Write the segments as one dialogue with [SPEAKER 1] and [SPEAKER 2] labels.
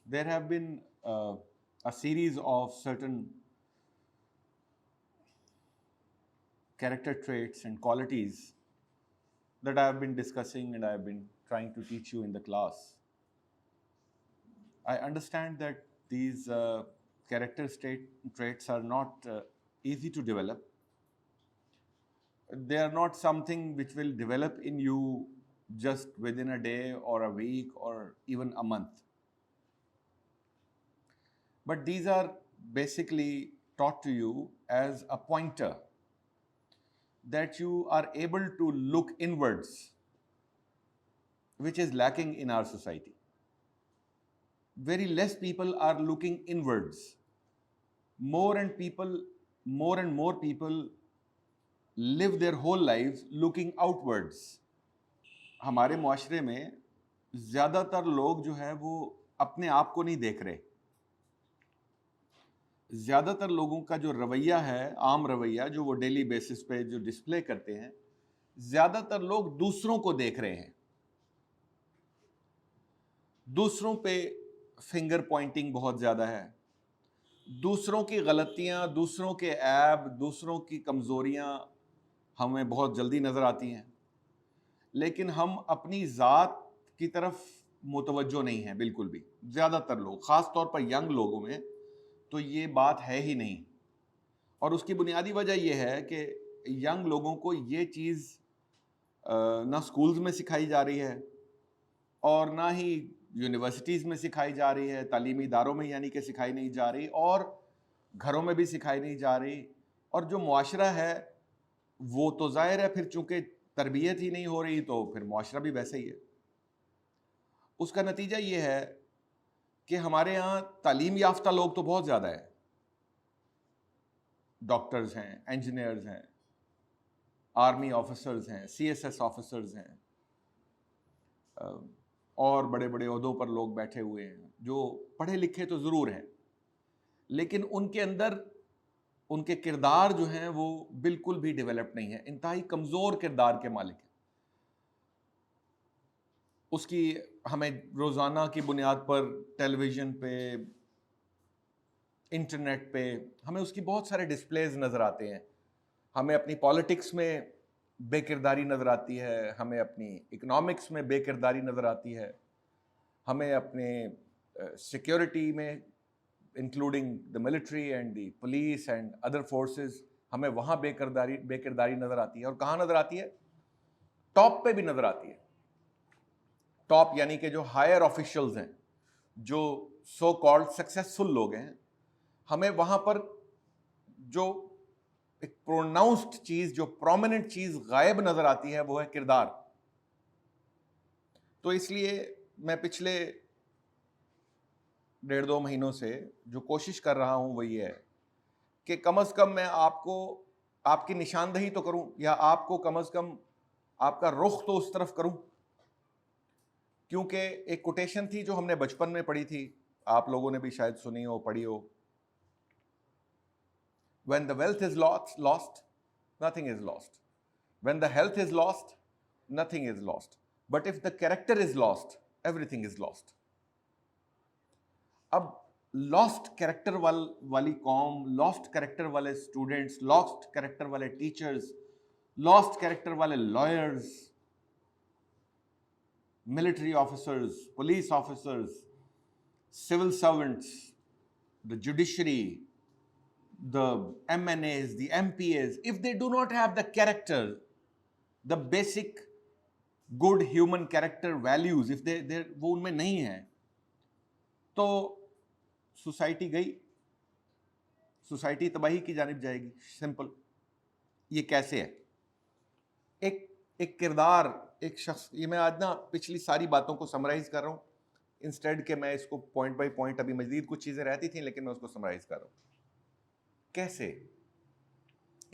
[SPEAKER 1] there have been a series of certain character traits and qualities that I have been discussing and I have been trying to teach you in the class. I understand that these traits are not easy to develop. They are not something which will develop in you just within a day or a week or even a month. But these are basically taught to you as a pointer that you are able to look inwards, which is lacking in our society. Very less people are looking inwards. More and more people live their whole lives looking outwards. हमारे मुआशरे में ज़्यादातर लोग जो है वो अपने आप को नहीं देख रहे. ज़्यादातर लोगों का जो रवैया है, आम रवैया जो वो डेली बेसिस पे जो डिस्प्ले करते हैं, ज़्यादातर लोग दूसरों को देख रहे हैं. दूसरों पे फिंगर पॉइंटिंग बहुत ज़्यादा है. दूसरों की गलतियां, दूसरों के ऐब, दूसरों की कमज़ोरियां हमें बहुत जल्दी नज़र आती हैं, लेकिन हम अपनी ज़ात की तरफ मुतवज्जो नहीं हैं बिल्कुल भी. ज़्यादातर लोग, ख़ास तौर पर यंग लोगों में तो ये बात है ही नहीं. और उसकी बुनियादी वजह यह है कि यंग लोगों को ये चीज़ ना स्कूल्स में सिखाई जा रही है और ना ही यूनिवर्सिटीज़ में सिखाई जा रही है, तालीमी इदारों में यानी कि सिखाई नहीं जा रही, और घरों में भी सिखाई नहीं जा रही. और जो मुआशरा है वो तो ज़ाहिर है, फिर चूँकि तरबियत ही नहीं हो रही तो फिर मुआशरा भी वैसे ही है. उसका नतीजा ये है कि हमारे यहाँ तालीम याफ्ता लोग तो बहुत ज़्यादा है. डॉक्टर्स हैं, इंजीनियर्स हैं, आर्मी ऑफिसर्स हैं, CSS ऑफिसर्स हैं, और बड़े बड़े ओहदों पर लोग बैठे हुए हैं जो पढ़े लिखे तो ज़रूर हैं, लेकिन उनके अंदर उनके किरदार जो हैं वो बिल्कुल भी डेवलप नहीं है. इंतहाई कमज़ोर किरदार के मालिक हैं. उसकी हमें रोज़ाना की बुनियाद पर टेलीविज़न पे, इंटरनेट पे हमें उसकी बहुत सारे डिस्प्लेज नज़र आते हैं. हमें अपनी पॉलिटिक्स में बेकिरदारी नज़र आती है, हमें अपनी इकोनॉमिक्स में बेकिरदारी नज़र आती है, हमें अपने सिक्योरिटी में including the military and the police and other forces, हमें वहाँ बेकिरदारी नज़र आती है. और कहाँ नज़र आती है? टॉप पे भी नज़र आती है. टॉप यानी कि जो हायर ऑफिशियल्स हैं, जो सो कॉल्ड सक्सेसफुल लोग हैं, हमें वहाँ पर जो एक प्रोनाउंस्ड चीज़, जो प्रोमिनेंट चीज़ गायब नज़र आती है वो है किरदार. तो इसलिए मैं पिछले 1.5-2 महीनों से जो कोशिश कर रहा हूँ वो ये है कि कम से कम मैं आपको आपकी निशानदही तो करूँ, या आपको कम से कम आपका रुख तो उस तरफ करूँ. क्योंकि एक कोटेशन थी जो हमने बचपन में पढ़ी थी, आप लोगों ने भी शायद सुनी हो, पढ़ी हो. When the wealth is lost, nothing is lost. When the health is lost, nothing is lost. But if the character is lost, everything is lost. अब लॉस्ट कैरेक्टर वाली कौम, लॉस्ट कैरेक्टर वाले स्टूडेंट्स, लॉस्ट कैरेक्टर वाले teachers, lost character वाले lawyers, military officers, police officers, civil servants, the judiciary, the MNAs, the MPAs, if they do not have the character, the basic good human character values, if they वो उनमें नहीं है, तो society गई, society तबाही की जानिब जाएगी. सिंपल. ये कैसे है? एक किरदार, एक शख्स, ये मैं आज ना पिछली सारी बातों को समराइज कर रहा हूँ, इंस्टेड के मैं इसको पॉइंट बाय पॉइंट, अभी मजीद कुछ चीज़ें रहती थी लेकिन मैं उसको समराइज कर रहा हूँ. कैसे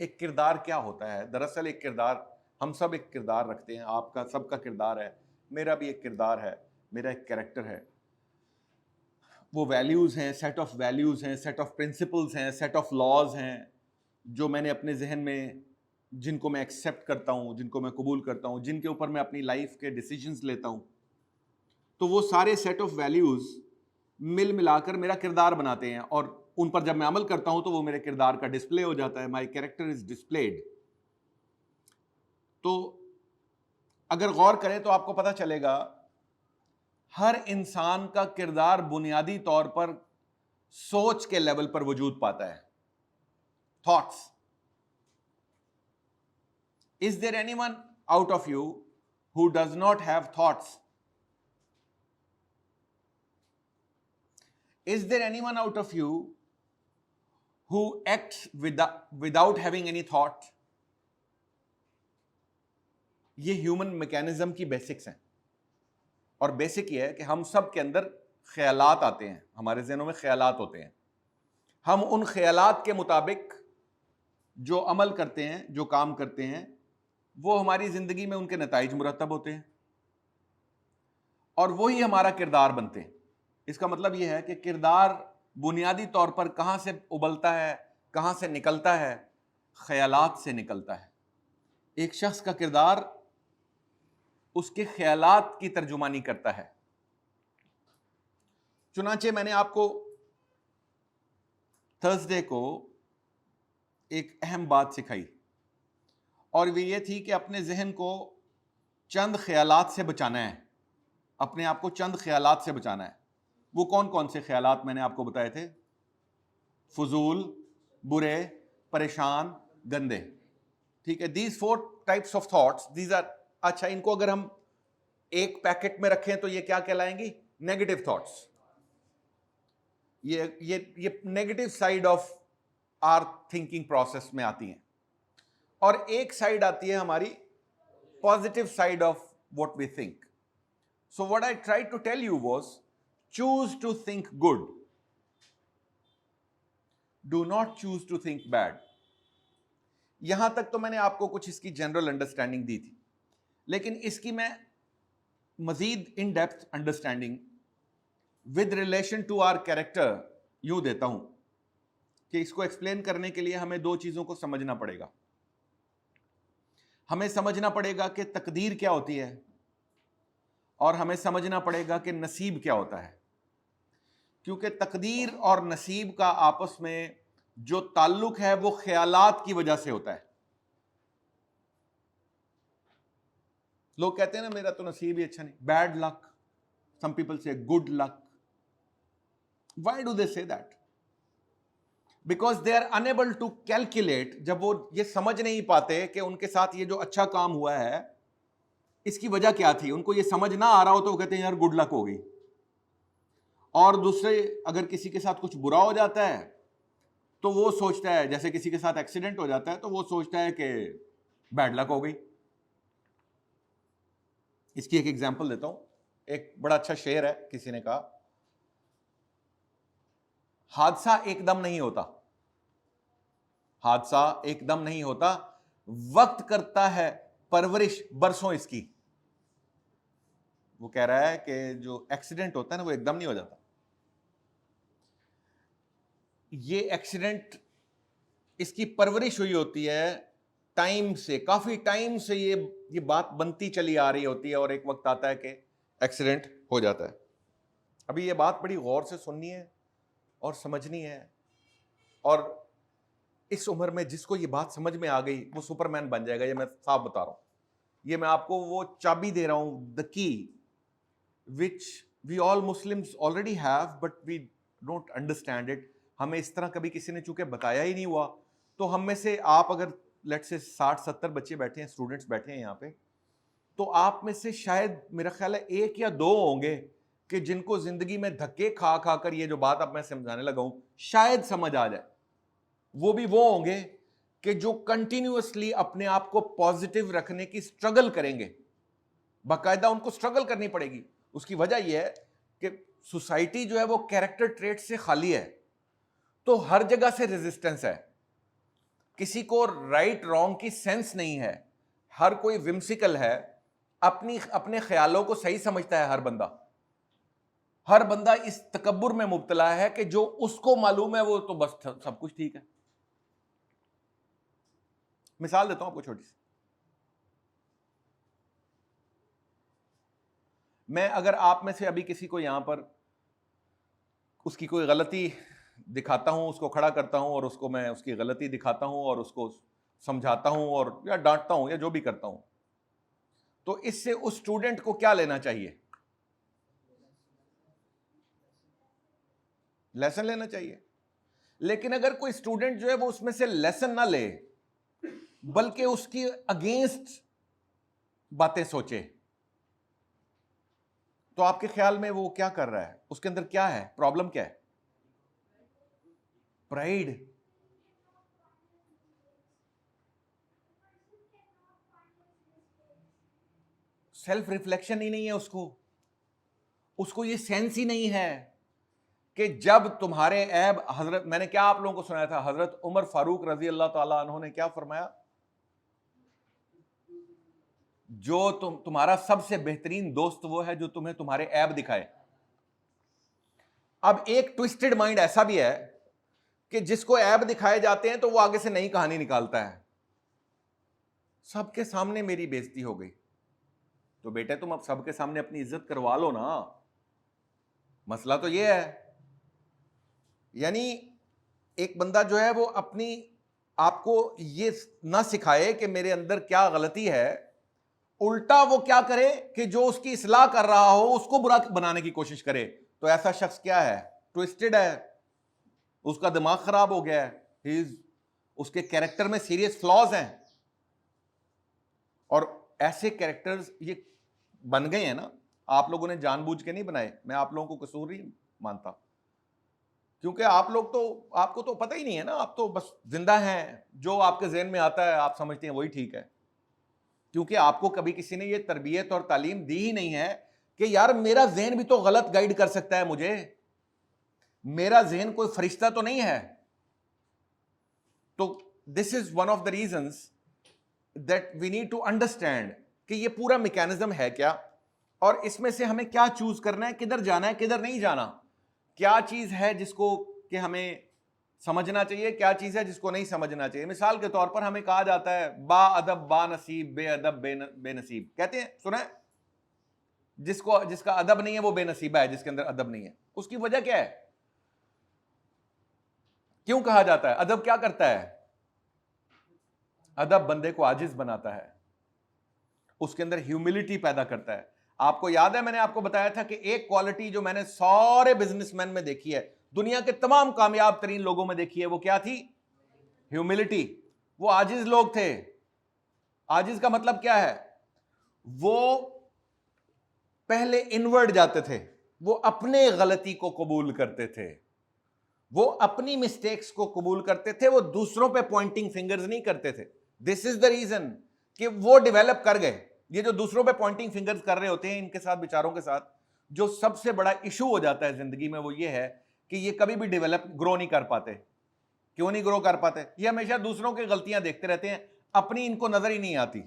[SPEAKER 1] एक किरदार क्या होता है? दरअसल एक किरदार, हम सब एक किरदार रखते हैं. आपका सबका किरदार है, मेरा भी एक किरदार है, मेरा एक कैरेक्टर है. वो वैल्यूज़ हैं, सेट ऑफ वैल्यूज़ हैं, सेट ऑफ प्रिंसिपल्स हैं, सेट ऑफ लॉज हैं जो मैंने अपने जहन में, जिनको मैं एक्सेप्ट करता हूँ, जिनको मैं कबूल करता हूँ, जिनके ऊपर मैं अपनी लाइफ के डिसीजंस लेता हूँ. तो वो सारे सेट ऑफ वैल्यूज़ मिल मिलाकर मेरा किरदार बनाते हैं, और उन पर जब मैं अमल करता हूं तो वो मेरे किरदार का डिस्प्ले हो जाता है, माई कैरेक्टर इज डिस्प्लेड। तो अगर गौर करें तो आपको पता चलेगा हर इंसान का किरदार बुनियादी तौर पर सोच के लेवल पर वजूद पाता है, thoughts. Is there anyone out of you who does not have thoughts? Is there anyone out of you who acts without having any thought? ये ह्यूमन मैकेनिज्म की बेसिक्स हैं, और बेसिक ये है कि हम सब के अंदर ख्यालात आते हैं, हमारे ज़हनों में ख्यालात होते हैं। हम उन ख्यालात के मुताबिक जो अमल करते हैं, जो काम करते हैं, वो हमारी ज़िंदगी में उनके नताइज मुरतब होते हैं, और वही हमारा किरदार बनते हैं। इसका मतलब यह है कि किरदार बुनियादी तौर पर कहाँ से उबलता है, कहाँ से निकलता है? ख्यालात से निकलता है। एक शख्स का किरदार उसके ख्यालात की तर्जुमानी करता है। चुनांचे मैंने आपको थर्सडे को एक अहम बात सिखाई, और वो ये थी कि अपने जहन को चंद ख्यालात से बचाना है, अपने आप को चंद ख्यालात से बचाना है। वो कौन कौन से ख्यालात मैंने आपको बताए थे? फजूल, बुरे, परेशान, गंदे। ठीक है, these 4 types of thoughts, these are, अच्छा, इनको अगर हम एक पैकेट में रखें तो ये क्या कहलाएंगी? Negative thoughts. ये negative side of our thinking process में आती हैं, और एक साइड आती है हमारी positive side of what we think. So what I try to tell you was, choose to think good, do not choose to think bad. यहां तक तो मैंने आपको कुछ इसकी जनरल अंडरस्टैंडिंग दी थी, लेकिन इसकी मैं मजीद in depth understanding with relation to our character यूं देता हूं कि इसको एक्सप्लेन करने के लिए हमें 2 चीजों को समझना पड़ेगा। हमें समझना पड़ेगा कि तकदीर क्या होती है, और हमें समझना पड़ेगा कि नसीब क्या होता है। क्योंकि तकदीर और नसीब का आपस में जो ताल्लुक है वो ख्यालात की वजह से होता है। लोग कहते हैं ना, मेरा तो नसीब ही अच्छा नहीं, bad luck. Some people say good luck. Why do they say that? Because they are unable to calculate. जब वो ये समझ नहीं पाते कि उनके साथ ये जो अच्छा काम हुआ है इसकी वजह क्या थी, उनको ये समझ ना आ रहा हो, तो वो कहते हैं यार गुड लक हो गई। और दूसरे, अगर किसी के साथ कुछ बुरा हो जाता है तो वो सोचता है, जैसे किसी के साथ एक्सीडेंट हो जाता है तो वो सोचता है कि बैड लक हो गई। इसकी एक एग्जांपल देता हूं। एक बड़ा अच्छा शेर है, किसी ने कहा, हादसा एकदम नहीं होता, हादसा एकदम नहीं होता, वक्त करता है परवरिश बरसों इसकी। वो कह रहा है कि जो एक्सीडेंट होता है ना वो एकदम नहीं हो जाता। ये एक्सीडेंट, इसकी परवरिश हुई होती है टाइम से, काफी टाइम से ये बात बनती चली आ रही होती है, और एक वक्त आता है कि एक्सीडेंट हो जाता है। अभी ये बात बड़ी गौर से सुननी है और समझनी है, और इस उम्र में जिसको ये बात समझ में आ गई वो सुपरमैन बन जाएगा, ये मैं साफ बता रहा हूं। ये मैं आपको वो चाबी दे रहा हूं, the key which we all Muslims already have but we don't understand it. हमें इस तरह कभी किसी ने चूंकि बताया ही नहीं हुआ, तो हम में से आप अगर लेट्स से 60-70 बच्चे बैठे हैं, स्टूडेंट्स बैठे हैं यहाँ पे, तो आप में से शायद मेरा ख्याल है 1 या 2 होंगे कि जिनको जिंदगी में धक्के खा खा कर ये जो बात अब मैं समझाने लगा हूं शायद समझ आ जाए। वो भी वो होंगे कि जो कंटिन्यूअसली अपने आप को पॉजिटिव रखने की स्ट्रगल करेंगे, बाकायदा उनको स्ट्रगल करनी पड़ेगी। उसकी वजह यह है कि सोसाइटी जो है वो कैरेक्टर ट्रेट से खाली है, तो हर जगह से रेजिस्टेंस है, किसी को राइट रॉन्ग की सेंस नहीं है, हर कोई विम्सिकल है, अपने ख्यालों को सही समझता है। हर बंदा इस तकब्बुर में मुब्तला है कि जो उसको मालूम है वो तो बस सब कुछ ठीक है। मिसाल देता हूं आपको छोटी सी। मैं अगर आप में से अभी किसी को यहां पर उसकी कोई गलती दिखाता हूं, उसको खड़ा करता हूं और उसको मैं उसकी गलती दिखाता हूं और उसको समझाता हूं और या डांटता हूं या जो भी करता हूं, तो इससे उस स्टूडेंट को क्या लेना चाहिए? लेसन लेना चाहिए। लेकिन अगर कोई स्टूडेंट जो है वो उसमें से लेसन ना ले, बल्कि उसकी अगेंस्ट बातें सोचे, तो आपके ख्याल में वो क्या कर रहा है? उसके अंदर क्या है? प्रॉब्लम क्या है? प्राइड। सेल्फ रिफ्लेक्शन ही नहीं है उसको ये सेंस ही नहीं है कि जब तुम्हारे ऐब, हजरत, मैंने क्या आप लोगों को सुनाया था, हजरत उमर फारूक रजी अल्लाह ताला अन्हु ने क्या फरमाया? जो तुम्हारा सबसे बेहतरीन दोस्त वो है जो तुम्हें तुम्हारे ऐब दिखाए। अब एक ट्विस्टेड माइंड ऐसा भी है कि जिसको ऐब दिखाए जाते हैं तो वो आगे से नई कहानी निकालता है, सबके सामने मेरी बेइज्जती हो गई। तो बेटे तुम अब सबके सामने अपनी इज्जत करवा लो ना, मसला तो ये है। यानी एक बंदा जो है वो अपनी आपको ये ना सिखाए कि मेरे अंदर क्या गलती है, उल्टा वो क्या करे कि जो उसकी इस्लाह कर रहा हो उसको बुरा बनाने की कोशिश करे। तो ऐसा शख्स क्या है? ट्विस्टेड है, उसका दिमाग खराब हो गया है, उसके कैरेक्टर में सीरियस फ्लॉज हैं। और ऐसे कैरेक्टर्स ये बन गए हैं ना, आप लोगों ने जानबूझ के नहीं बनाए, मैं आप लोगों को कसूर नहीं मानता, क्योंकि आप लोग तो, आपको तो पता ही नहीं है ना, आप तो बस जिंदा हैं, जो आपके ज़हन में आता है आप समझते हैं वही ठीक है, क्योंकि आपको कभी किसी ने ये तरबियत और तालीम दी ही नहीं है कि यार मेरा जहन भी तो गलत गाइड कर सकता है मुझे, मेरा जहन कोई फरिश्ता तो नहीं है। तो this is one of the reasons that we need to understand कि ये पूरा मैकेनिज्म है क्या, और इसमें से हमें क्या चूज करना है, किधर जाना है किधर नहीं जाना, क्या चीज है जिसको कि हमें समझना चाहिए, क्या चीज है जिसको नहीं समझना चाहिए। मिसाल के तौर पर हमें कहा जाता है बा अदब बा नसीब, बेअदब बेनसीब, कहते हैं, सुना है? जिसका अदब नहीं है वो बेनसीबा है, जिसके अंदर अदब नहीं है। उसकी वजह क्या है? क्यों कहा जाता है? अदब क्या करता है? अदब बंदे को आजिज बनाता है, उसके अंदर ह्यूमिलिटी पैदा करता है। आपको याद है मैंने आपको बताया था कि एक क्वालिटी जो मैंने सारे बिजनेसमैन में देखी है, दुनिया के तमाम कामयाब तरीन लोगों में देखी है, वो क्या थी? ह्यूमिलिटी। वो आजिज लोग थे। आजिज का मतलब क्या है? वो पहले इनवर्ड जाते थे, वो अपने गलती को कबूल करते थे, वो अपनी मिस्टेक्स को कबूल करते थे, वो दूसरों पे पॉइंटिंग फिंगर्स नहीं करते थे। दिस इज द रीजन कि वो डेवलप कर गए। ये जो दूसरों पे पॉइंटिंग फिंगर्स कर रहे होते हैं, इनके साथ विचारों के साथ जो सबसे बड़ा इशू हो जाता है जिंदगी में, वो ये है कि ये कभी भी डेवलप ग्रो नहीं कर पाते। क्यों नहीं ग्रो कर पाते? ये हमेशा दूसरों की गलतियां देखते रहते हैं, अपनी इनको नजर ही नहीं आती।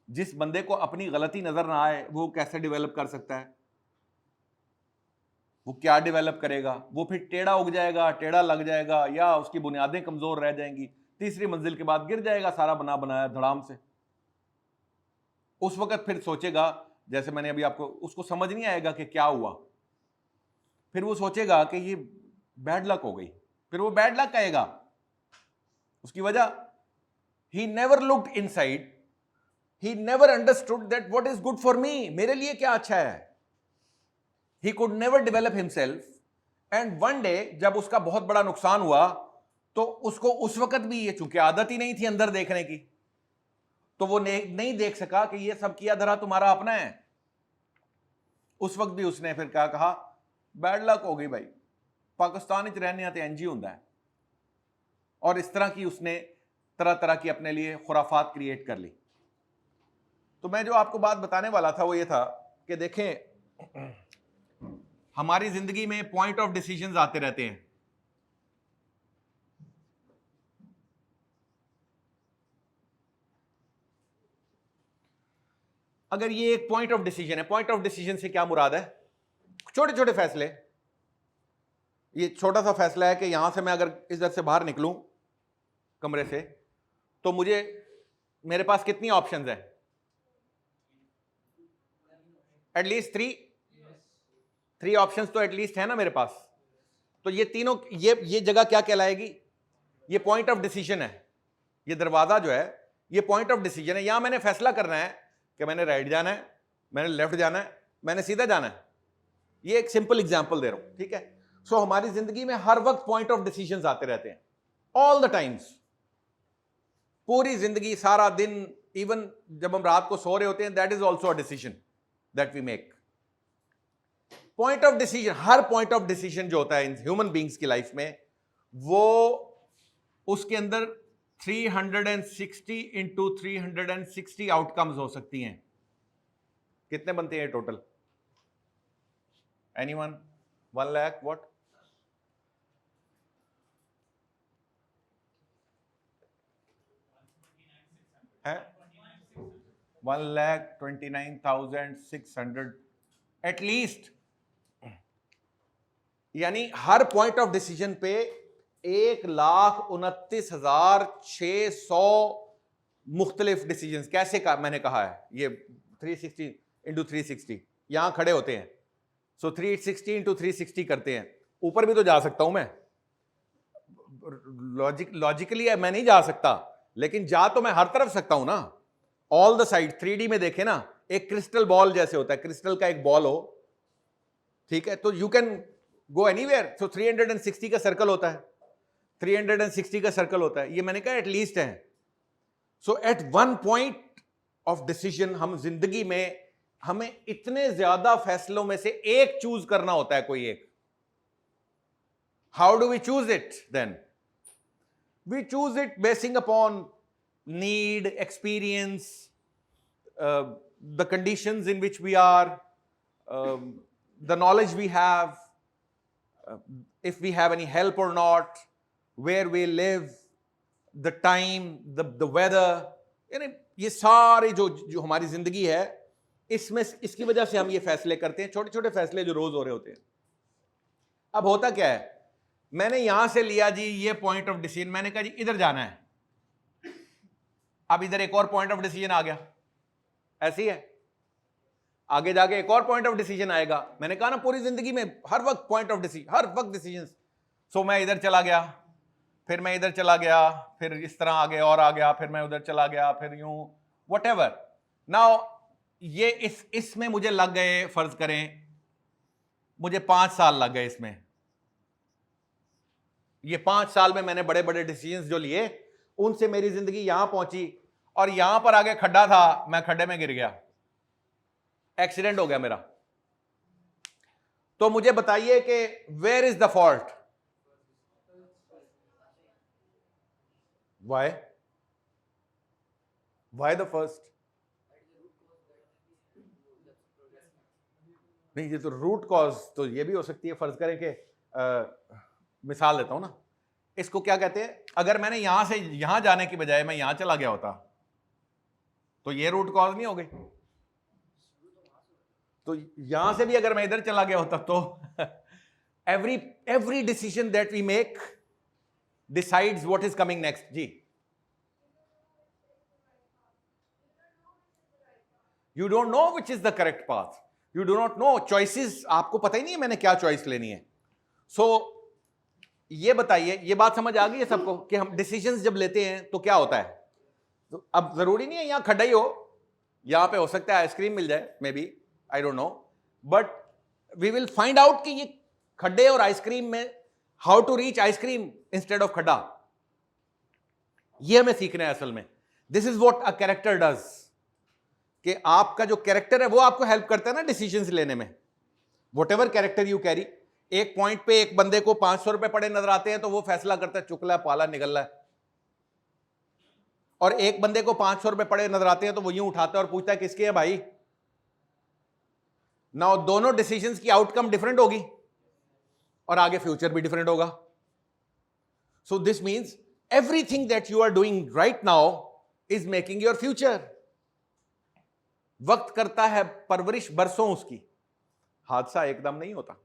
[SPEAKER 1] जिस बंदे को अपनी गलती नजर ना आए वो कैसे डेवलप कर सकता है? वो क्या डेवलप करेगा? वो फिर टेढ़ा उग जाएगा, टेढ़ा लग जाएगा, या उसकी बुनियादें कमजोर रह जाएंगी, तीसरी मंजिल के बाद गिर जाएगा सारा बना बनाया धड़ाम से। उस वक्त फिर सोचेगा, जैसे मैंने अभी आपको, उसको समझ नहीं आएगा कि क्या हुआ, फिर वो सोचेगा कि ये बैड लक हो गई, फिर वो बैड लक कहेगा। उसकी वजह, he never looked inside, he never understood that what is good for me, मेरे लिए क्या अच्छा है। He could never develop himself, and one day जब उसका बहुत बड़ा नुकसान हुआ तो उसको उस वक्त भी, ये चूंकि आदत ही नहीं थी अंदर देखने की, तो वो नहीं देख सका कि ये सब किया धरा तुम्हारा अपना है। उस वक्त भी उसने फिर क्या कहा? बैड लक हो गई भाई, पाकिस्तान च रहने ते इंज ही हुंदा है। और इस तरह की उसने तरह तरह की अपने लिए खुराफात क्रिएट कर ली। तो मैं जो आपको बात बताने वाला था वो ये था कि देखें, हमारी जिंदगी में पॉइंट ऑफ डिसीजंस आते रहते हैं। अगर ये एक पॉइंट ऑफ डिसीजन है, पॉइंट ऑफ डिसीजन से क्या मुराद है? छोटे छोटे फैसले। ये छोटा सा फैसला है कि यहां से मैं अगर इधर से बाहर निकलूं कमरे से, तो मुझे, मेरे पास कितनी ऑप्शंस है? एटलीस्ट थ्री ऑप्शंस तो एटलीस्ट है ना मेरे पास। तो ये तीनों, ये जगह क्या कहलाएगी? ये पॉइंट ऑफ डिसीजन है। ये दरवाजा जो है ये पॉइंट ऑफ डिसीजन है। यहां मैंने फैसला करना है कि मैंने राइट जाना है, मैंने लेफ्ट जाना है, मैंने सीधा जाना है। ये एक सिंपल एग्जांपल दे रहा हूं, ठीक है? सो हमारी जिंदगी में हर वक्त पॉइंट ऑफ डिसीजन आते रहते हैं, ऑल द टाइम्स, पूरी जिंदगी, सारा दिन, इवन जब हम रात को सो रहे होते हैं, that is also a decision that we make. Point of decision, हर पॉइंट ऑफ डिसीजन जो होता है इन ह्यूमन बींग्स की लाइफ में, वो उसके अंदर 360 इंटू 360 आउटकम्स हो सकती हैं। कितने बनते हैं टोटल? एनीवन? 1 लाख? व्हाट? है 1,29,600 एटलीस्ट। यानी हर पॉइंट ऑफ डिसीजन पे 1,29,600 मुख्तलिफ डिसीजन। कैसे मैंने कहा है ये 360 इंटू 360 यहां खड़े होते हैं, सो 360 इंटू 360 करते हैं। ऊपर भी तो जा सकता हूं मैं, लॉजिकली मैं नहीं जा सकता, लेकिन जा तो मैं हर तरफ सकता हूं ना, ऑल द साइड। 3D में देखे ना, एक क्रिस्टल बॉल जैसे होता है, क्रिस्टल का एक बॉल हो, ठीक है, तो यू कैन गो एनीवेयर। सो 360 का सर्कल होता है, 360 का सर्कल होता है, ये मैंने कहा एटलीस्ट है। So at one point of decision हम जिंदगी में, हमें इतने ज्यादा फैसलों में से एक चूज करना होता है, कोई एक। How do we choose it then? We choose it basing upon need, experience, the conditions in which we are, the knowledge we have, if we have any help or not, where we live, the time, the weather, यानी ये सारे जो हमारी जिंदगी है, इसमें इसकी वजह से हम ये फैसले करते हैं, छोटे छोटे फैसले जो रोज हो रहे होते हैं। अब होता क्या है, मैंने यहां से लिया जी ये पॉइंट ऑफ डिसीजन, मैंने कहा जी इधर जाना है, अब इधर एक और पॉइंट ऑफ डिसीजन आ गया, ऐसी है। आगे जाके एक और पॉइंट ऑफ डिसीजन आएगा। मैंने कहा ना पूरी जिंदगी में हर वक्त पॉइंट ऑफ डिसीजन, हर वक्त डिसीजन। सो मैं इधर चला गया, फिर मैं इधर चला गया, फिर इस तरह आगे और आ गया, फिर मैं उधर चला गया, फिर यूं, व्हाटएवर। नाउ ये इसमें मुझे लग गए, फर्ज करें मुझे 5 साल लग गए इसमें। ये 5 साल में मैंने बड़े बड़े डिसीजंस जो लिए, उनसे मेरी जिंदगी यहां पहुंची, और यहां पर आगे खड्डा था, मैं खड्डे में गिर गया, एक्सीडेंट हो गया मेरा। तो मुझे बताइए कि where is the fault? Why the first? नहीं, ये तो रूट कॉज तो ये भी हो सकती है। फर्ज करें कि मिसाल देता हूं ना, इसको क्या कहते हैं, अगर मैंने यहां से यहां जाने की बजाय मैं यहां चला गया होता, तो ये रूट कॉज नहीं हो गई। तो यहां से भी अगर मैं इधर चला गया होता, तो every decision that we make decides what is coming next. जी, you don't know which is the correct path, you do not know. Choices आपको पता ही नहीं है मैंने क्या चॉइस लेनी है। सो ये बताइए, ये बात समझ आ गई है सबको कि हम डिसीजंस जब लेते हैं तो क्या होता है? तो अब जरूरी नहीं है यहां खड्डा ही हो, यहां पे हो सकता है आइसक्रीम मिल जाए, maybe, I don't know, but we will find out कि ये खड्डे और आइसक्रीम में how to reach ice cream instead of खड्डा, ये हमें सीखना है असल में। This is what a character does, कि आपका जो कैरेक्टर है वो आपको हेल्प करता है ना डिसीजंस लेने में। What ever character you carry, एक पॉइंट पे एक बंदे को 500 रुपए पड़े नजर आते हैं तो वो फैसला करता है चुकला पाला निकल रहा है, और एक बंदे को 500 रुपए पड़े नजर आते हैं तो वो यूं उठाता है और पूछता है किसके है भाई। ना दोनों डिसीजंस की आउटकम डिफरेंट होगी और आगे फ्यूचर भी डिफरेंट होगा। So this means everything that you are doing right now is making your future. वक्त करता है परवरिश बरसों उसकी, हादसा एकदम नहीं होता।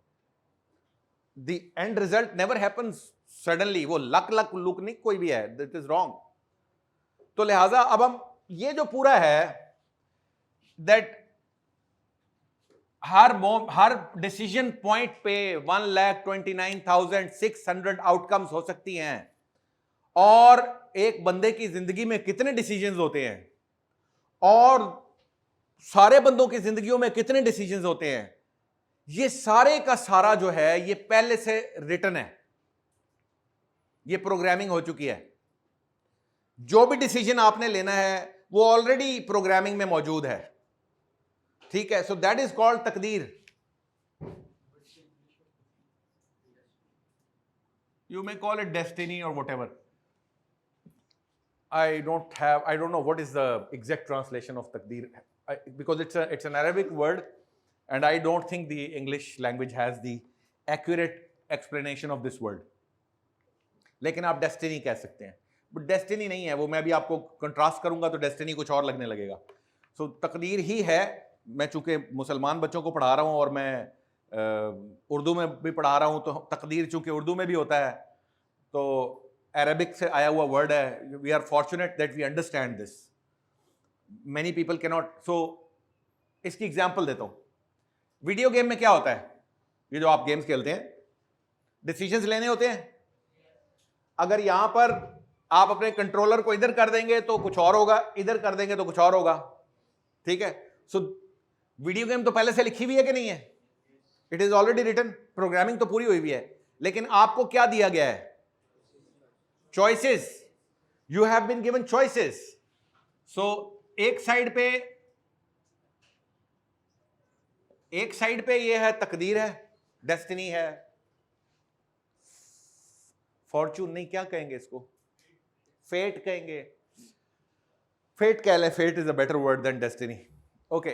[SPEAKER 1] The end result never happens suddenly, वो लक लुक नहीं कोई भी है, that is wrong। तो लिहाजा अब हम ये जो पूरा है, that हर डिसीजन पॉइंट पे 1,29,600 आउटकम्स हो सकती हैं। और एक बंदे की जिंदगी में कितने डिसीजंस होते हैं, और सारे बंदों की जिंदगियों में कितने डिसीजंस होते हैं, ये सारे का सारा जो है ये पहले से रिटन है, ये प्रोग्रामिंग हो चुकी है। जो भी डिसीजन आपने लेना है वो ऑलरेडी प्रोग्रामिंग में मौजूद है, ठीक है। सो दैट इज कॉल्ड तकदीर। You may call it destiny और whatever. I don't know what is the exact translation of takdir, because it's an Arabic word, and I don't think the English language has the accurate explanation of this word. लेकिन आप destiny कह सकते हैं, but destiny नहीं है वो। मैं अभी आपको कंट्रास्ट करूंगा तो डेस्टिनी कुछ और लगने लगेगा। सो तकदीर ही है। मैं चूंकि मुसलमान बच्चों को पढ़ा रहा हूँ और मैं उर्दू में भी पढ़ा रहा हूँ, तो तकदीर चूंकि उर्दू में भी होता है, तो अरबिक से आया हुआ वर्ड है। We are fortunate that we understand this. Many people can not. सो इसकी एग्जांपल देता हूं। वीडियो गेम में क्या होता है, ये जो आप गेम्स खेलते हैं, डिसीजंस लेने होते हैं। अगर यहां पर आप अपने कंट्रोलर को इधर कर देंगे तो कुछ और होगा, इधर कर देंगे तो कुछ और होगा, ठीक है। सो वीडियो गेम तो पहले से लिखी हुई है कि नहीं है? It is already written. Programming तो पूरी हुई हुई है, लेकिन आपको क्या दिया गया है? choices. You have been given choices. So एक साइड पे ये है तकदीर है, डेस्टिनी है, फॉर्चून नहीं, क्या कहेंगे इसको? फेट कहेंगे। फेट कह ले, fate is a better word than destiny. Okay,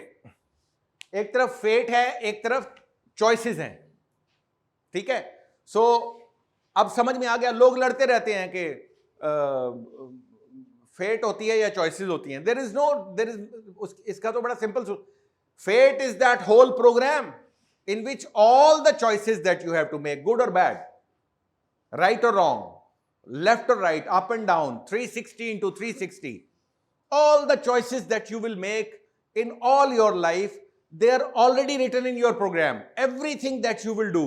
[SPEAKER 1] एक तरफ फेट है, एक तरफ चॉइसेस हैं, ठीक है। सो अब समझ में आ गया। लोग लड़ते रहते हैं कि फेट होती है या चॉइसेस होती हैं। देयर इज इसका तो बड़ा सिंपल। Fate is that whole program in which all the choices that you have to make, good और बैड, राइट और रॉन्ग, लेफ्ट और right, up and down, 360 into 360, all the choices that you will make in all your life, they are already written in your program. Everything that you will do,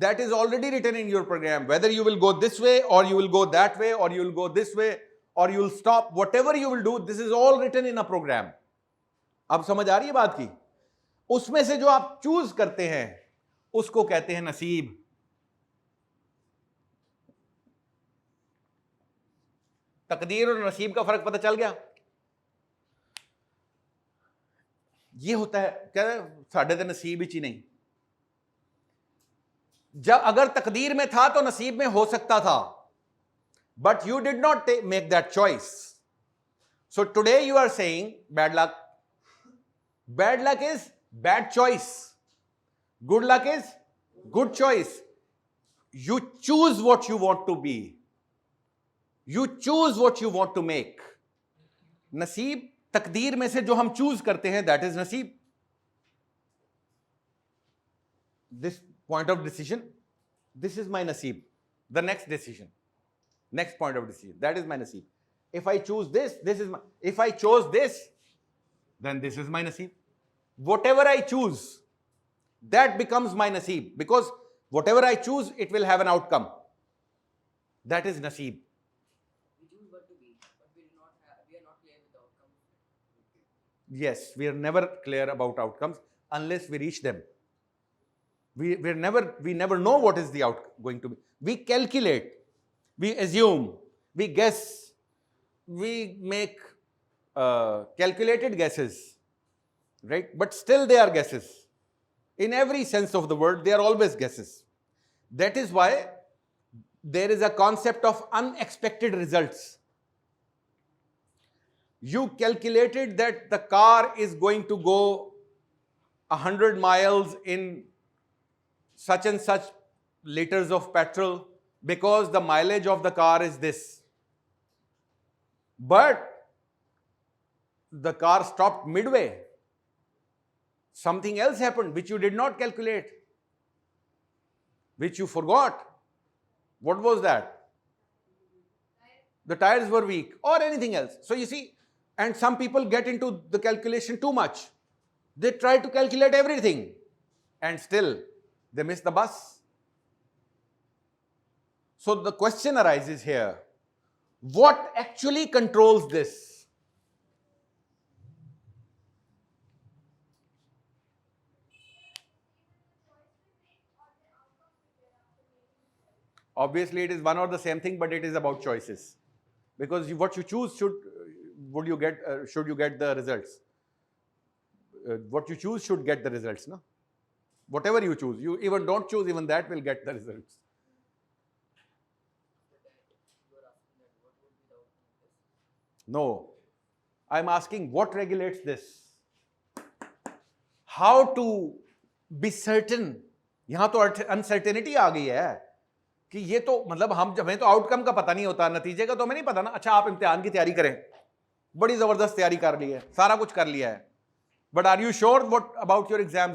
[SPEAKER 1] that is already written in your program. Whether you will go this way or you will go that way, or you will go this way or you will stop, whatever you will do, this is all written in a program. अब समझ आ रही है बात की? उसमें से जो आप चूज करते हैं उसको कहते हैं नसीब। तकदीर और नसीब का फर्क पता चल गया? ये होता है क्या, साढ़े तो नसीब ही नहीं। जब अगर तकदीर में था तो नसीब में हो सकता था, but you did not make that choice. So today you are saying bad luck. Bad luck is bad choice, good luck is good choice. You choose what you want to be, you choose what you want to make. नसीब तकदीर में से जो हम choose करते हैं, that is नसीब। This point of decision, this is my naseeb. The next decision, next point of decision, that is my naseeb. If I choose this, this is my, if I chose this, then this is my naseeb. Whatever I choose, that becomes my naseeb, because whatever I choose, it will have an outcome. That is naseeb.
[SPEAKER 2] We choose what to be, but we are not clear with the outcome.
[SPEAKER 1] Yes, we are never clear about outcomes unless we reach them. We never know what is the outcome going to be. We calculate, we assume, we guess, we make calculated guesses, right? But still they are guesses. In every sense of the word, they are always guesses. That is why there is a concept of unexpected results. You calculated that the car is going to go 100 miles in such and such liters of petrol because the mileage of the car is this. But the car stopped midway. Something else happened which you did not calculate, which you forgot. What was that? The tires were weak or anything else. So you see, and some people get into the calculation too much. They try to calculate everything and still they miss the bus. So the question arises here, what actually controls this? Obviously, it is one or the same thing, but it is about choices. Because what you choose should you get the results. What you choose should get the results, no? Whatever you choose, you even don't choose, even that will get the results. No, I'm asking what regulates this? How to be certain? यहां तो uncertainty आ गई है कि ये तो मतलब हमें तो आउटकम का पता नहीं होता, नतीजे का तो हमें नहीं पता ना. अच्छा, आप इम्तिहान की तैयारी करें, बड़ी जबरदस्त तैयारी कर ली है, सारा कुछ कर लिया है, but are you sure what about your exam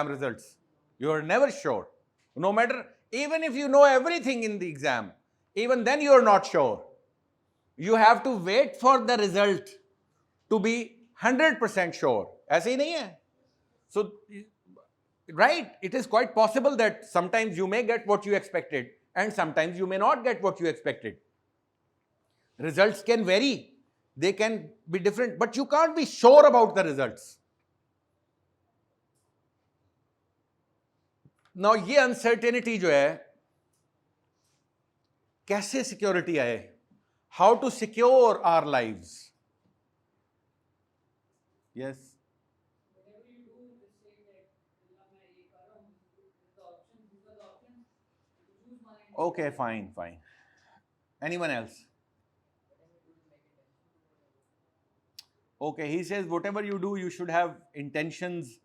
[SPEAKER 1] results? You are never sure. No matter, even if you know everything in the exam, even then you are not sure. You have to wait for the result to be 100% sure. ऐसे ही नहीं है. So, right, it is quite possible that sometimes you may get what you expected and sometimes you may not get what you expected. Results can vary. They can be different, but you can't be sure about the results. Now, ये uncertainty जो है, कैसे security आए? How to secure our lives? Yes.
[SPEAKER 2] Whatever you do, just say that Allah मैं ये कर रहा हूँ. These are the options. You choose one.
[SPEAKER 1] Okay, fine. Anyone else? Okay, he says whatever you do, you should have intentions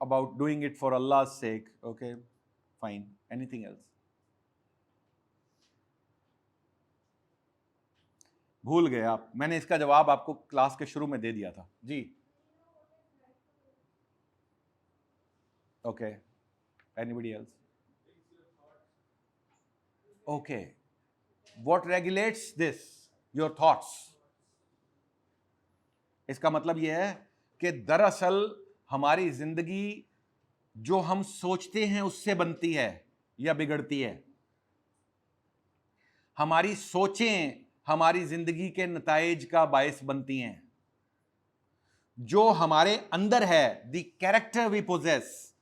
[SPEAKER 1] about doing it for Allah's sake. Okay, fine. Anything else? भूल गए आप, मैंने इसका जवाब आपको class के शुरू में दे दिया था जी. Okay, anybody else? Okay, what regulates this? Your thoughts. इसका मतलब यह है कि दरअसल हमारी जिंदगी जो हम सोचते हैं उससे बनती है या बिगड़ती है. हमारी सोचें हमारी जिंदगी के नताइज का बायस बनती हैं. जो हमारे अंदर है, the character we possess,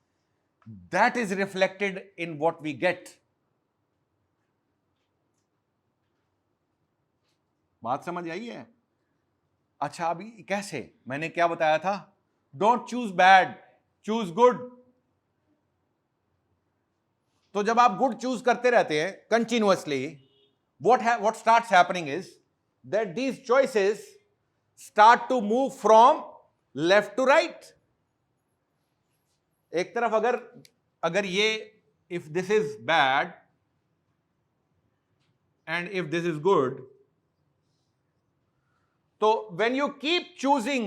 [SPEAKER 1] that is reflected in what we get. बात समझ आई है? अच्छा, अभी कैसे? मैंने क्या बताया था? Don't choose bad, choose good. तो जब आप गुड चूज करते रहते हैं continuously, what starts happening is that these choices start to move from left to right. एक तरफ अगर ये, if this is bad and if this is good, so when you keep choosing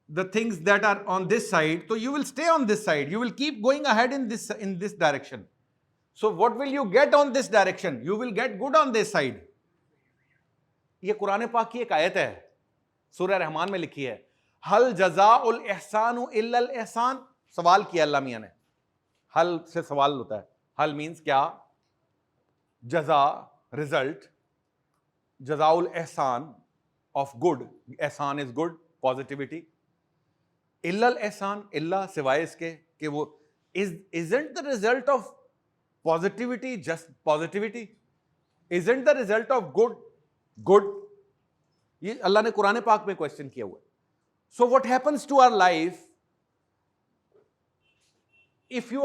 [SPEAKER 1] the things that are on this side, so you will stay on this side, you will keep going ahead in this direction. So what will you get on this direction? You will get good on this side. ये कुरान पाक की एक आयत है, सूरह रहमान में लिखी है. हल जज़ाउल एहसान इल्लल एहसान. सवाल किया अल्लाह मियां ने. हल से सवाल होता है. हल मीन्स क्या? जज़ा, रिजल्ट. जज़ाउल एहसान of good, एहसान is good, positivity. इल्लल एहसान, इल्ला सिवाय इसके कि वो isn't the result of positivity just positivity? Isn't the result of good? ये अल्लाह ने कुरान पाक में क्वेश्चन किया हुआ है. So what happens to our life if you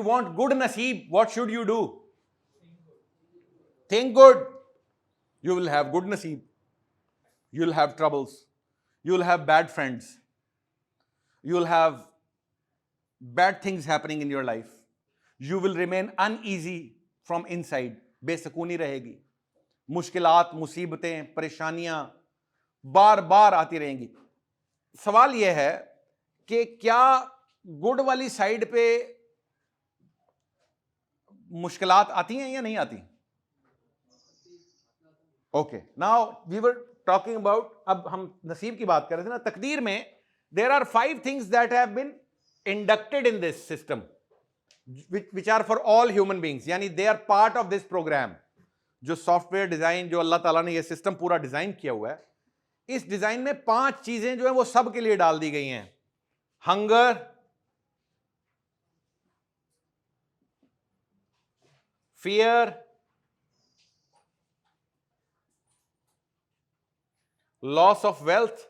[SPEAKER 1] want good naseeb, what should you do? Think good. You will have good naseeb. You will have troubles. You will have bad friends. You will have bad things happening in your life. You will remain uneasy from inside. बेसकूनी रहेगी. मुश्किलात, मुसीबतें, परेशानियां बार बार आती रहेंगी. सवाल यह है कि क्या गुड वाली साइड पे मुश्किलात आती हैं या नहीं आती? Okay, now we were talking about, अब हम नसीब की बात कर रहे थे ना, तकदीर में there are 5 things that have been inducted in this system which are for all human beings, यानी they are part of this program. जो सॉफ्टवेयर डिजाइन, जो अल्लाह ताला ने ये सिस्टम पूरा डिजाइन किया हुआ है, इस डिजाइन में 5 चीजें जो है वो सब के लिए डाल दी गई हैं. Hunger, fear, loss of wealth,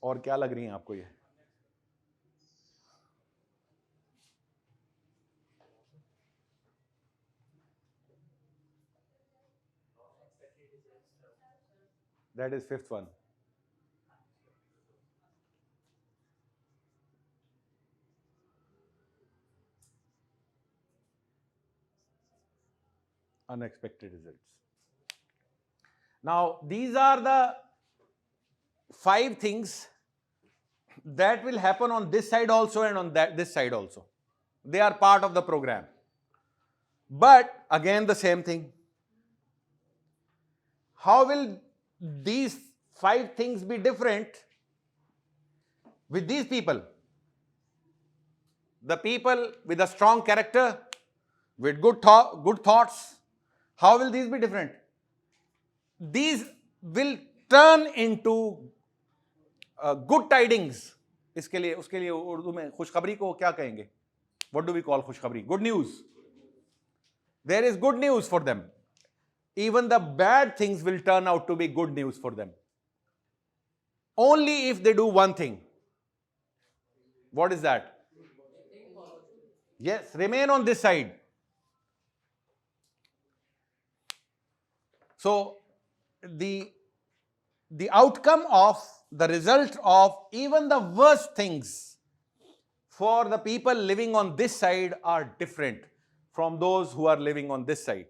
[SPEAKER 1] और क्या लग रही है आपको ये? That is 5th one. Unexpected results. Now, these are the 5 things that will happen on this side also and on this side also. They are part of the program. But again, the same thing. How will these 5 things be different with these people? The people with a strong character, with good thoughts, how will these be different? These will turn into good tidings. उसके लिए उर्दू में खुशखबरी को क्या कहेंगे? What do we call खुशखबरी? Good news. There is good news for them. Even the bad things will turn out to be good news for them. Only if they do one thing. What is that? Yes, remain on this side. So, the outcome of the result of even the worst things for the people living on this side are different from those who are living on this side.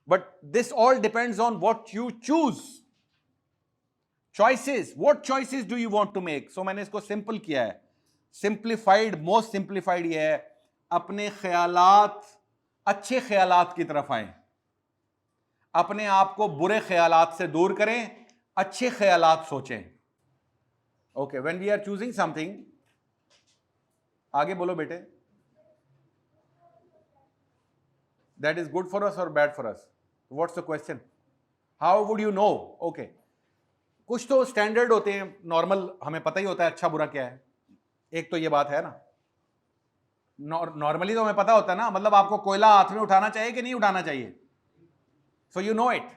[SPEAKER 1] But this all depends on what you choose. Choices. What choices do you want to make? So मैंने इसको simple किया है. Simplified, most simplified ये है, अपने ख्यालात, अच्छे ख्यालात की तरफ आएं. अपने आप को बुरे ख्यालात से दूर करें, अच्छे ख्यालात सोचें. Okay, when we are choosing something, आगे बोलो बेटे, that is good for us or bad for us? What's the question? How would you know? Okay. कुछ तो स्टैंडर्ड होते हैं, नॉर्मल, हमें पता ही होता है अच्छा बुरा क्या है. एक तो ये बात है ना, नॉर्मली तो हमें पता होता है ना, मतलब आपको कोयला हाथ में उठाना चाहिए कि नहीं उठाना चाहिए. So you know it.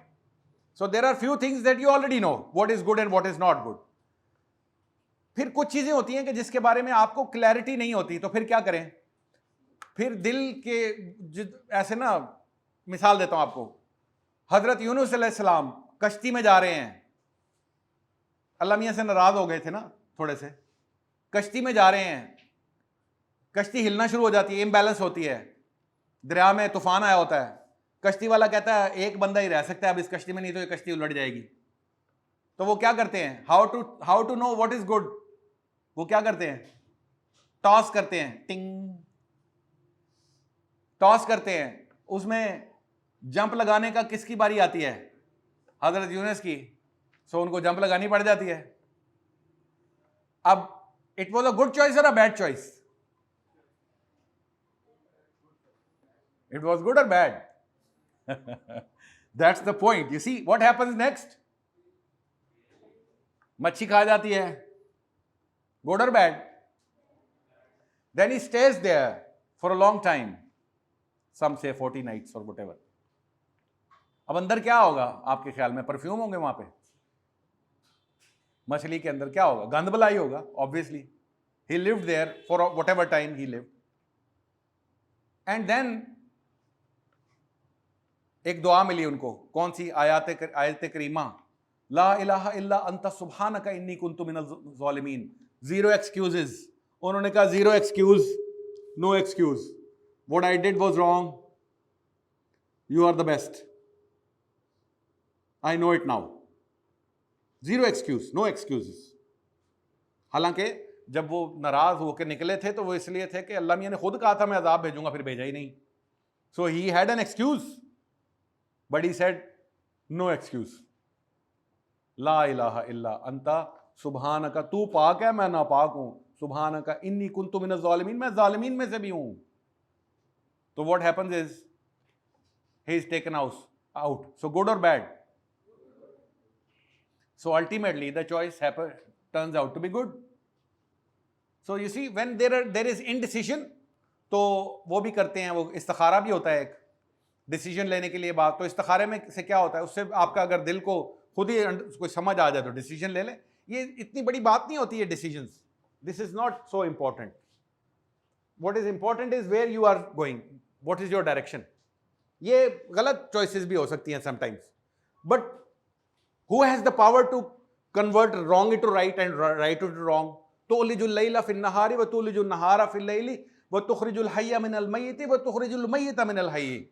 [SPEAKER 1] So there are few things that you already know, what is good and what is not good. फिर कुछ चीजें होती हैं कि जिसके बारे में आपको क्लैरिटी नहीं होती, तो फिर क्या करें? फिर दिल के ऐसे ना, मिसाल देता हूं आपको. हजरत यूनुस अलैहिस्सलाम कश्ती में जा रहे हैं, अल्लाह मियां से नाराज हो गए थे ना थोड़े से. कश्ती में जा रहे हैं, कश्ती हिलना शुरू हो जाती है, इम्बैलेंस होती है, दरिया में तूफान आया होता है. कश्ती वाला कहता है एक बंदा ही रह सकता है अब इस कश्ती में, नहीं तो ये कश्ती उलट जाएगी. तो वो क्या करते हैं? How to know what is good? वो क्या करते हैं? टॉस करते हैं. टिंग, टॉस करते हैं. उसमें जंप लगाने का किसकी बारी आती है? हजरत यूनुस की. सो उनको जंप लगानी पड़ जाती है. अब it was a good choice और a bad choice? It was good और bad? That's the point. You see what happens next? मच्छी खा जाती है. Good or bad? Then he stays there for a long time. Some say 40 nights or whatever. अब अंदर क्या होगा आपके ख्याल में? परफ्यूम होंगे वहां पे? मछली के अंदर क्या होगा? गंध बलाई होगा, obviously. He lived there for whatever time he lived. And then एक दुआ मिली उनको. कौन सी? आयत करीमा, ला इलाहा इल्ला अंता सुब्हानका इन्नी कुन्तु मिनज़ ज़ालिमीन. Zero excuses. उन्होंने कहा zero excuse, no excuse. What I did was wrong. You are the best. I know it now. Zero excuse, no excuses. हालांकि जब वो नाराज होकर निकले थे तो वो इसलिए थे कि अल्लाह मियां ने खुद कहा था मैं अजाब भेजूंगा, फिर भेजा ही नहीं. So he had an excuse, but he said no excuse. ला इलाहा इल्ला अंता सुबहानका, तू पाक है मैं नापाक हूं. सुबहानका इन्नी कुन्तु मिनज़ ज़ालिमीन, मैं जालिमीन में से भी हूं. तो what happens is he is taken out. So good or bad? So ultimately the choice turns out to be good. So you see, when there is indecision, तो वो भी करते हैं, वो इस्तिखारा भी होता है एक डिसीजन लेने के लिए बात. तो इस्तिखारे में से क्या होता है, उससे आपका अगर दिल को खुद ही कोई समझ आ जाए तो डिसीजन ले ले. ये इतनी बड़ी बात नहीं होती है decisions. This is not so important. What is important is where you are going, what is your direction. ये गलत चॉइसेस भी हो सकती हैं sometimes, but who has the power to convert wrong to right and right to wrong. तुलिजुल लैला फिन नहारी व तुलिजुन नहारा फिल लैली व तुखरिजुल हय्य मिनल मय्यिति व तुखरिजुल मय्यिता मिनल हय्य.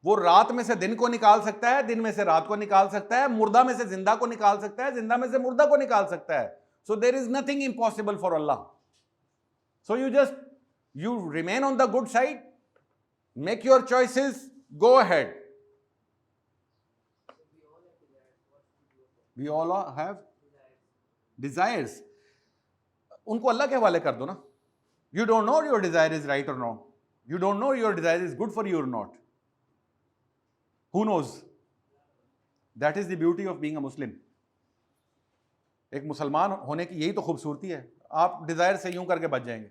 [SPEAKER 1] वो रात में से दिन को निकाल सकता है, दिन में से रात को निकाल सकता है, मुर्दा में से जिंदा को निकाल सकता है, जिंदा में से मुर्दा को निकाल सकता है. So there is nothing impossible for Allah. So you remain on the good side, make your choices, go ahead. We all have desires. उनको अल्लाह के हवाले कर दो ना. You don't know your desire is right or wrong. You don't know your desire is good for you or not. Who knows? That is the beauty of being a Muslim. एक मुसलमान होने की यही तो खूबसूरती है. आप डिजायर से यूं करके बच जाएंगे.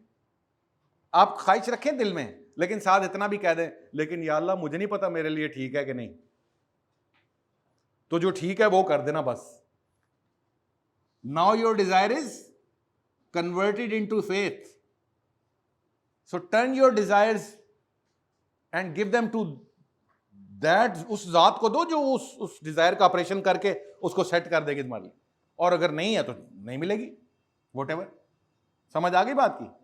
[SPEAKER 1] आप ख्वाहिश रखें दिल में, लेकिन साथ इतना भी कह दें, लेकिन या अल्लाह मुझे नहीं पता मेरे लिए ठीक है कि नहीं, तो जो ठीक है वो कर देना बस. Now your desire is converted into faith. So turn your desires and give them to that. उस जात को दो जो उस डिजायर का ऑपरेशन करके उसको सेट कर देगी तुम्हारे लिए. और अगर नहीं है तो नहीं मिलेगी. What ever. समझ आ गई बात की?